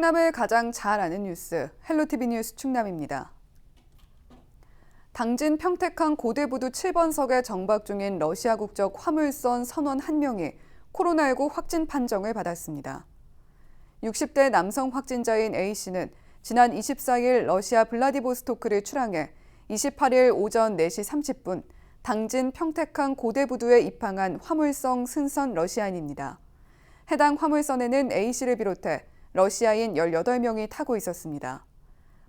충남을 가장 잘 아는 뉴스, 헬로티비 뉴스 충남입니다. 당진 평택항 고대부두 7번석에 정박 중인 러시아 국적 화물선 선원 1명이 코로나19 확진 판정을 받았습니다. 60대 남성 확진자인 A씨는 지난 24일 러시아 블라디보스토크를 출항해 28일 오전 4시 30분 당진 평택항 고대부두에 입항한 화물선 승선 러시아인입니다. 해당 화물선에는 A씨를 비롯해 러시아인 18명이 타고 있었습니다.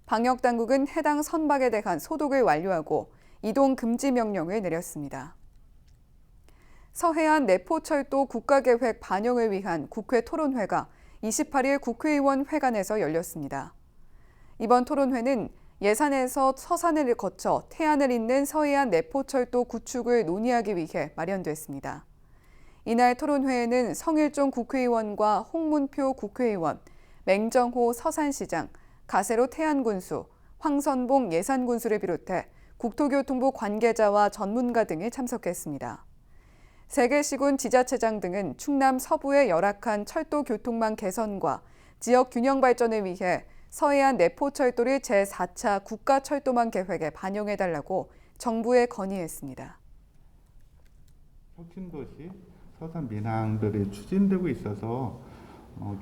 방역당국은 해당 선박에 대한 소독을 완료하고 이동 금지 명령을 내렸습니다. 서해안 내포철도 국가계획 반영을 위한 국회 토론회가 28일 국회의원 회관에서 열렸습니다. 이번 토론회는 예산에서 서산을 거쳐 태안을 잇는 서해안 내포철도 구축을 논의하기 위해 마련됐습니다. 이날 토론회에는 성일종 국회의원과 홍문표 국회의원, 맹정호 서산시장, 가세로 태안군수, 황선봉 예산군수를 비롯해 국토교통부 관계자와 전문가 등이 참석했습니다. 세계시군 지자체장 등은 충남 서부의 열악한 철도 교통망 개선과 지역 균형 발전을 위해 서해안 내포철도를 제4차 국가철도망 계획에 반영해달라고 정부에 건의했습니다. 혁신도시 서산 민항들이 추진되고 있어서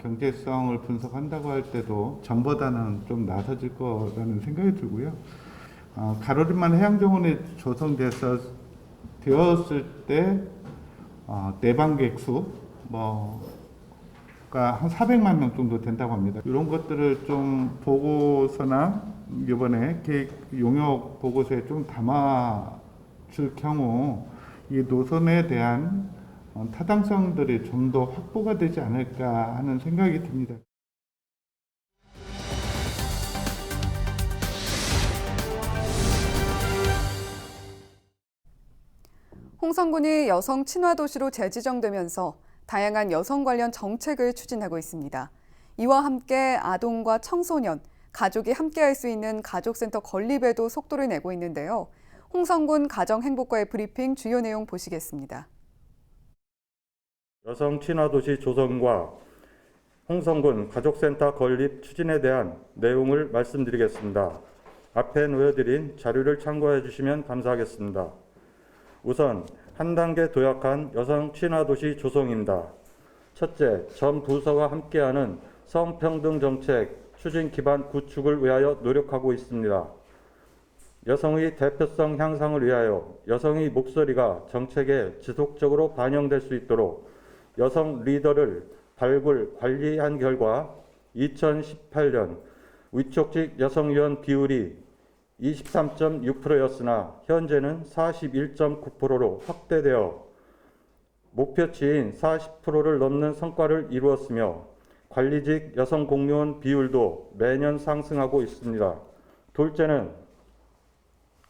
경제성을 분석한다고 할 때도 전보다는 좀 나서질 거라는 생각이 들고요. 가로림만 해양정원이 조성되었을 때 내방객 수가 한 400만 명 정도 된다고 합니다. 이런 것들을 좀 보고서나 이번에 계획 용역 보고서에 좀 담아줄 경우 이 노선에 대한 타당성들이 좀 더 확보가 되지 않을까 하는 생각이 듭니다. 홍성군이 여성 친화 도시로 재지정되면서 다양한 여성 관련 정책을 추진하고 있습니다. 이와 함께 아동과 청소년, 가족이 함께할 수 있는 가족센터 건립에도 속도를 내고 있는데요. 홍성군 가정행복과의 브리핑 주요 내용 보시겠습니다. 여성 친화도시 조성과 홍성군 가족센터 건립 추진에 대한 내용을 말씀드리겠습니다. 앞에 놓여드린 자료를 참고해 주시면 감사하겠습니다. 우선 한 단계 도약한 여성 친화도시 조성입니다. 첫째, 전 부서와 함께하는 성평등 정책 추진 기반 구축을 위하여 노력하고 있습니다. 여성의 대표성 향상을 위하여 여성의 목소리가 정책에 지속적으로 반영될 수 있도록 여성 리더를 발굴, 관리한 결과 2018년 위촉직 여성위원 비율이 23.6%였으나 현재는 41.9%로 확대되어 목표치인 40%를 넘는 성과를 이루었으며 관리직 여성 공무원 비율도 매년 상승하고 있습니다. 둘째는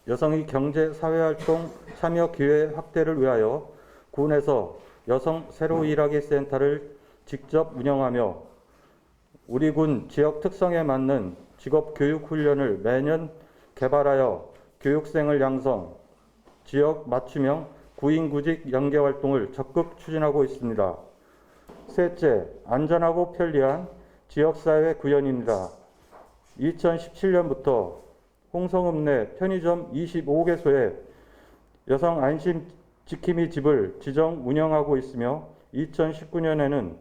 여성의 경제 사회활동 참여 기회 확대를 위하여 군에서 여성 새로 일하기 센터를 직접 운영하며 우리 군 지역 특성에 맞는 직업 교육 훈련을 매년 개발하여 교육생을 양성, 지역 맞춤형 구인구직 연계 활동을 적극 추진하고 있습니다. 셋째, 안전하고 편리한 지역사회 구현입니다. 2017년부터 홍성읍 내 편의점 25개소에 여성 안심 지킴이 집을 지정 운영하고 있으며 2019년에는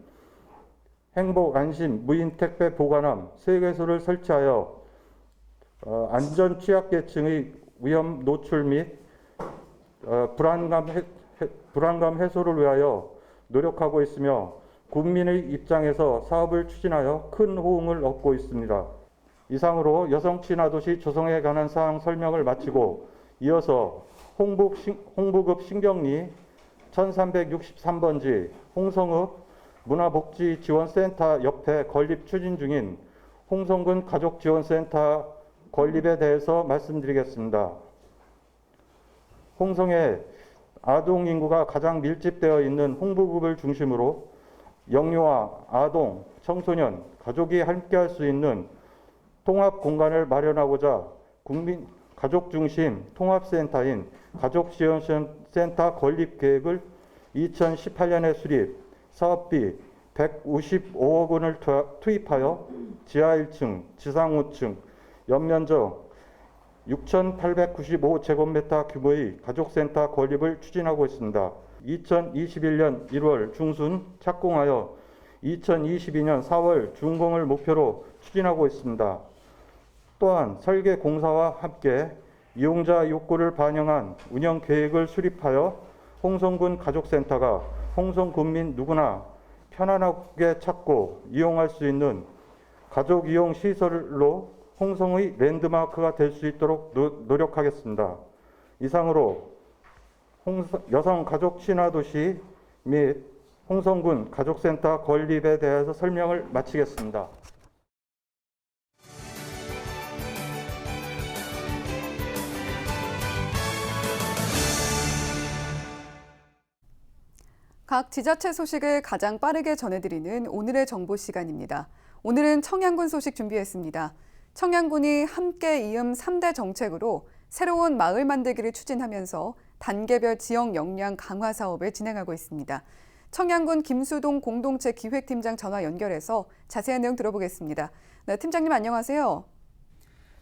행복 안심 무인 택배 보관함 3개소를 설치하여 안전 취약계층의 위험 노출 및 불안감 해소를 위하여 노력하고 있으며 국민의 입장에서 사업을 추진하여 큰 호응을 얻고 있습니다. 이상으로 여성 친화도시 조성에 관한 사항 설명을 마치고 이어서 홍부급 신경리 1363번지 홍성읍 문화복지지원센터 옆에 건립 추진 중인 홍성군 가족지원센터 건립에 대해서 말씀드리겠습니다. 홍성에 아동 인구가 가장 밀집되어 있는 홍부급을 중심으로 영유아, 아동, 청소년, 가족이 함께할 수 있는 통합 공간을 마련하고자 국민 가족 중심 통합센터인 가족지원센터 건립 계획을 2018년에 수립, 사업비 155억 원을 투입하여 지하 1층, 지상 5층, 연면적 6,895제곱미터 규모의 가족센터 건립을 추진하고 있습니다. 2021년 1월 중순 착공하여 2022년 4월 준공을 목표로 추진하고 있습니다. 또한 설계 공사와 함께 이용자 욕구를 반영한 운영 계획을 수립하여 홍성군 가족센터가 홍성 군민 누구나 편안하게 찾고 이용할 수 있는 가족 이용 시설로 홍성의 랜드마크가 될 수 있도록 노력하겠습니다. 이상으로 여성 가족 친화 도시 및 홍성군 가족센터 건립에 대해서 설명을 마치겠습니다. 각 지자체 소식을 가장 빠르게 전해드리는 오늘의 정보 시간입니다. 오늘은 청양군 소식 준비했습니다. 청양군이 함께 이음 3대 정책으로 새로운 마을 만들기를 추진하면서 단계별 지역 역량 강화 사업을 진행하고 있습니다. 청양군 김수동 공동체 기획팀장 전화 연결해서 자세한 내용 들어보겠습니다. 네, 팀장님 안녕하세요.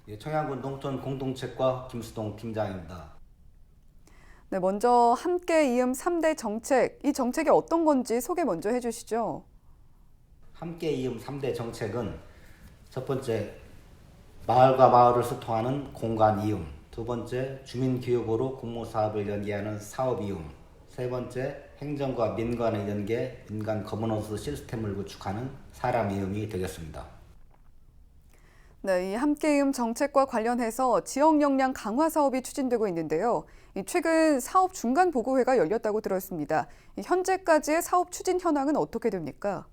예, 청양군 농촌 공동체과 김수동 팀장입니다. 네, 먼저 함께 이음 3대 정책, 이 정책이 어떤 건지 소개 먼저 해주시죠. 함께 이음 3대 정책은 첫 번째, 마을과 마을을 소통하는 공간 이음, 두 번째, 주민교육으로 공모사업을 연계하는 사업 이음, 세 번째, 행정과 민간의 연계, 민간 거버넌스 시스템을 구축하는 사람 이음이 되겠습니다. 네, 이 함께이음 정책과 관련해서 지역 역량 강화 사업이 추진되고 있는데요. 최근 사업 중간 보고회가 열렸다고 들었습니다. 현재까지의 사업 추진 현황은 어떻게 됩니까?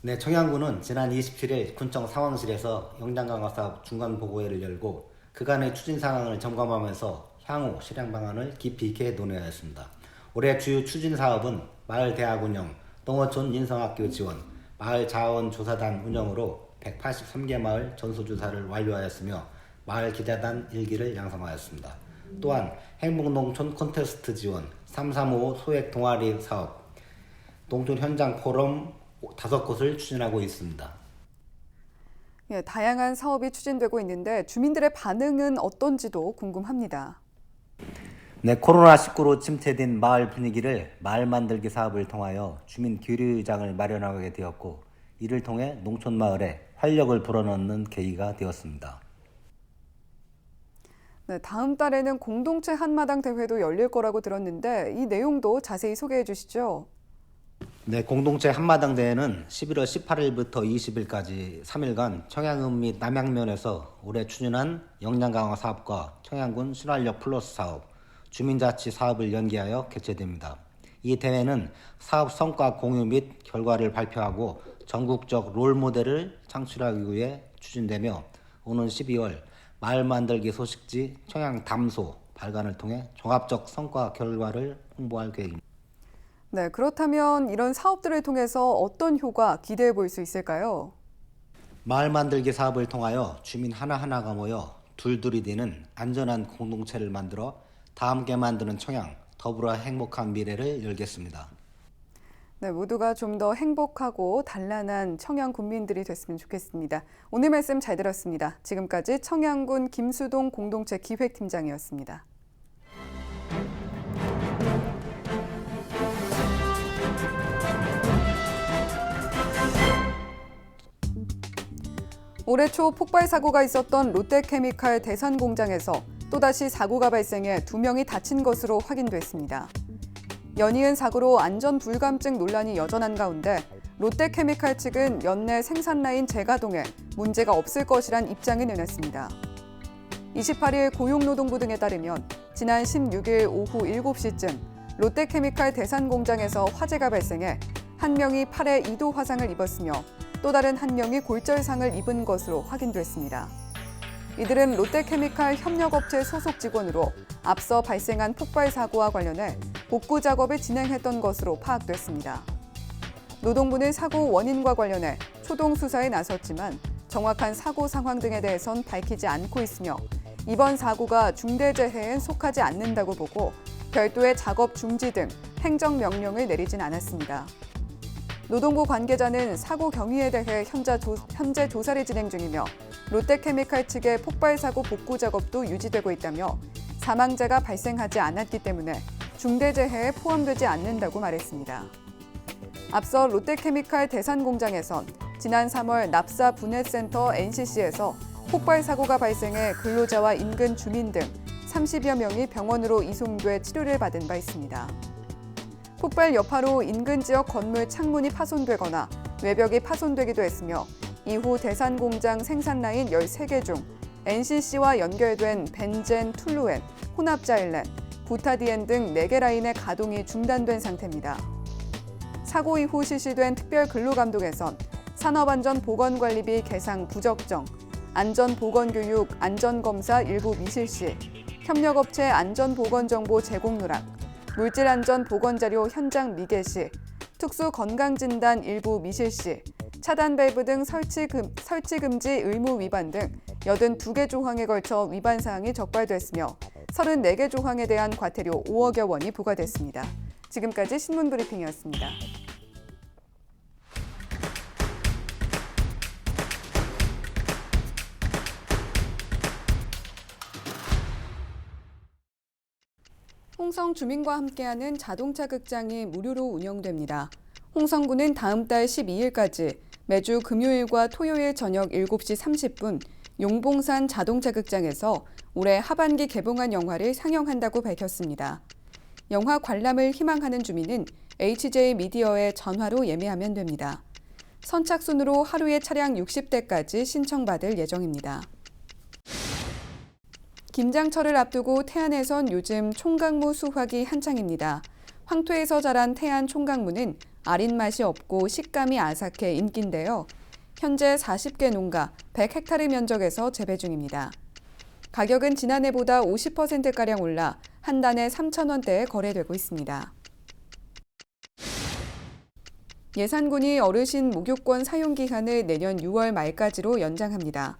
네, 청양군은 지난 27일 군청 상황실에서 역량 강화 사업 중간 보고회를 열고 그간의 추진 상황을 점검하면서 향후 실행 방안을 깊이 있게 논의하였습니다. 올해 주요 추진 사업은 마을 대학 운영, 농어촌 인성학교 지원, 마을 자원조사단 운영으로 183개 마을 전수조사를 완료하였으며 마을 기자단 1기를 양성하였습니다. 또한 행복농촌 콘테스트 지원, 335 소액 동아리 사업, 농촌 현장 포럼 5곳을 추진하고 있습니다. 예, 다양한 사업이 추진되고 있는데 주민들의 반응은 어떤지도 궁금합니다. 네, 코로나19로 침체된 마을 분위기를 마을 만들기 사업을 통하여 주민 교류장을 마련하게 되었고 이를 통해 농촌 마을에 활력을 불어넣는 계기가 되었습니다. 네, 다음 달에는 공동체 한마당 대회도 열릴 거라고 들었는데 이 내용도 자세히 소개해 주시죠. 네, 공동체 한마당 대회는 11월 18일부터 20일까지 3일간 청양읍 및 남양면에서 올해 추진한 역량 강화 사업과 청양군 순환력 플러스 사업, 주민자치 사업을 연계하여 개최됩니다. 이 대회는 사업 성과 공유 및 결과를 발표하고 전국적 롤모델을 창출하기 위해 추진되며 오는 12월 마을 만들기 소식지 청양 담소 발간을 통해 종합적 성과 결과를 홍보할 계획입니다. 네, 그렇다면 이런 사업들을 통해서 어떤 효과 기대해 볼 수 있을까요? 마을 만들기 사업을 통하여 주민 하나하나가 모여 둘둘이 되는 안전한 공동체를 만들어 다 함께 만드는 청양, 더불어 행복한 미래를 열겠습니다. 네, 모두가 좀 더 행복하고 단란한 청양 군민들이 됐으면 좋겠습니다. 오늘 말씀 잘 들었습니다. 지금까지 청양군 김수동 공동체 기획팀장이었습니다. 올해 초 폭발 사고가 있었던 롯데케미칼 대산 공장에서 또다시 사고가 발생해 2명이 다친 것으로 확인됐습니다. 연이은 사고로 안전 불감증 논란이 여전한 가운데 롯데케미칼 측은 연내 생산 라인 재가동에 문제가 없을 것이란 입장을 내놨습니다. 28일 고용노동부 등에 따르면 지난 16일 오후 7시쯤 롯데케미칼 대산 공장에서 화재가 발생해 한 명이 팔에 2도 화상을 입었으며 또 다른 한 명이 골절상을 입은 것으로 확인됐습니다. 이들은 롯데케미칼 협력업체 소속 직원으로 앞서 발생한 폭발 사고와 관련해 복구 작업을 진행했던 것으로 파악됐습니다. 노동부는 사고 원인과 관련해 초동 수사에 나섰지만 정확한 사고 상황 등에 대해선 밝히지 않고 있으며 이번 사고가 중대재해엔 속하지 않는다고 보고 별도의 작업 중지 등 행정명령을 내리진 않았습니다. 노동부 관계자는 사고 경위에 대해 현재 조사를 진행 중이며 롯데케미칼 측의 폭발 사고 복구 작업도 유지되고 있다며 사망자가 발생하지 않았기 때문에 중대재해에 포함되지 않는다고 말했습니다. 앞서 롯데케미칼 대산공장에선 지난 3월 납사 분해센터 NCC에서 폭발 사고가 발생해 근로자와 인근 주민 등 30여 명이 병원으로 이송돼 치료를 받은 바 있습니다. 폭발 여파로 인근 지역 건물 창문이 파손되거나 외벽이 파손되기도 했으며 이후 대산공장 생산라인 13개 중 NCC와 연결된 벤젠, 툴루엔, 혼합자일렌, 부타디엔 등 4개 라인의 가동이 중단된 상태입니다. 사고 이후 실시된 특별근로감독에선 산업안전보건관리비 개상 부적정, 안전보건교육, 안전검사 일부 미실시, 협력업체 안전보건정보 제공 누락, 물질안전보건자료 현장 미개시, 특수건강진단 일부 미실시, 차단밸브 등 설치금지 의무 위반 등 82개 조항에 걸쳐 위반 사항이 적발됐으며 34개 조항에 대한 과태료 5억여 원이 부과됐습니다. 지금까지 신문브리핑이었습니다. 홍성 주민과 함께하는 자동차 극장이 무료로 운영됩니다. 홍성구는 다음 달 12일까지 매주 금요일과 토요일 저녁 7시 30분 용봉산 자동차 극장에서 올해 하반기 개봉한 영화를 상영한다고 밝혔습니다. 영화 관람을 희망하는 주민은 HJ 미디어에 전화로 예매하면 됩니다. 선착순으로 하루에 차량 60대까지 신청받을 예정입니다. 김장철을 앞두고 태안에선 요즘 총각무 수확이 한창입니다. 황토에서 자란 태안 총각무는 아린 맛이 없고 식감이 아삭해 인기인데요. 현재 40개 농가 100헥타르 면적에서 재배 중입니다. 가격은 지난해보다 50%가량 올라 한 단에 3,000원대에 거래되고 있습니다. 예산군이 어르신 목욕권 사용 기간을 내년 6월 말까지로 연장합니다.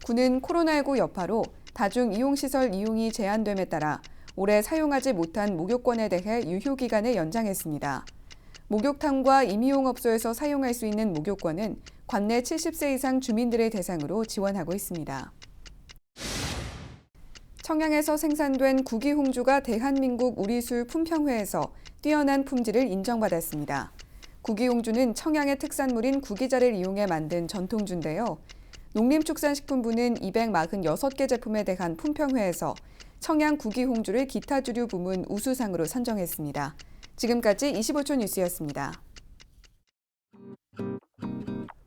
군은 코로나19 여파로 다중이용시설 이용이 제한됨에 따라 올해 사용하지 못한 목욕권에 대해 유효기간을 연장했습니다. 목욕탕과 임의용업소에서 사용할 수 있는 목욕권은 관내 70세 이상 주민들을 대상으로 지원하고 있습니다. 청양에서 생산된 구기홍주가 대한민국 우리술 품평회에서 뛰어난 품질을 인정받았습니다. 구기홍주는 청양의 특산물인 구기자를 이용해 만든 전통주인데요. 농림축산식품부는 246개 제품에 대한 품평회에서 청양 구기홍주를 기타주류 부문 우수상으로 선정했습니다. 지금까지 25초 뉴스였습니다.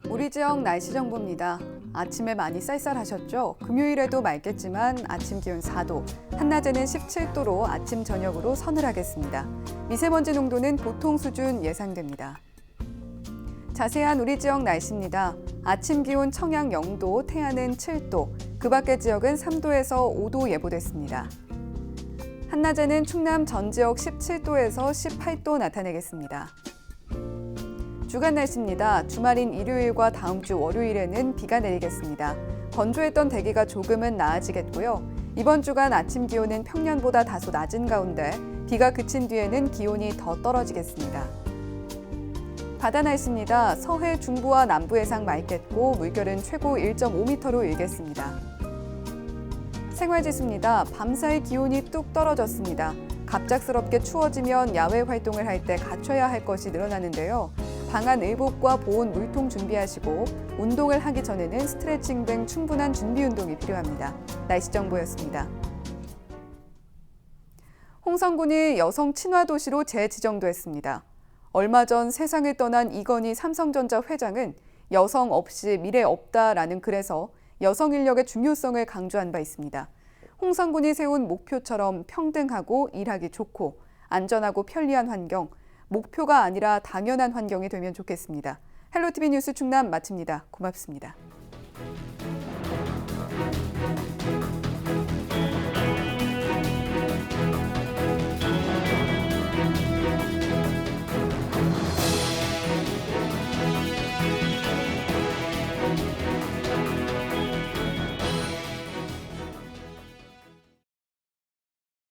우리 지역 날씨 정보입니다. 아침에 많이 쌀쌀하셨죠? 금요일에도 맑겠지만 아침 기온 4도, 한낮에는 17도로 아침 저녁으로 서늘하겠습니다. 미세먼지 농도는 보통 수준 예상됩니다. 자세한 우리 지역 날씨입니다. 아침 기온 청양 0도, 태안은 7도, 그 밖의 지역은 3도에서 5도 예보됐습니다. 한낮에는 충남 전 지역 17도에서 18도 나타내겠습니다. 주간 날씨입니다. 주말인 일요일과 다음 주 월요일에는 비가 내리겠습니다. 건조했던 대기가 조금은 나아지겠고요. 이번 주간 아침 기온은 평년보다 다소 낮은 가운데 비가 그친 뒤에는 기온이 더 떨어지겠습니다. 바다 날씨입니다. 서해 중부와 남부 해상 맑겠고 물결은 최고 1.5m로 일겠습니다. 생활지수입니다. 밤사이 기온이 뚝 떨어졌습니다. 갑작스럽게 추워지면 야외 활동을 할 때 갖춰야 할 것이 늘어나는데요. 방한 의복과 보온 물통 준비하시고 운동을 하기 전에는 스트레칭 등 충분한 준비 운동이 필요합니다. 날씨 정보였습니다. 홍성군이 여성 친화 도시로 재지정됐습니다. 얼마 전 세상을 떠난 이건희 삼성전자 회장은 여성 없이 미래 없다라는 글에서 여성 인력의 중요성을 강조한 바 있습니다. 홍성군이 세운 목표처럼 평등하고 일하기 좋고 안전하고 편리한 환경, 목표가 아니라 당연한 환경이 되면 좋겠습니다. 헬로티비 뉴스 충남 마칩니다. 고맙습니다.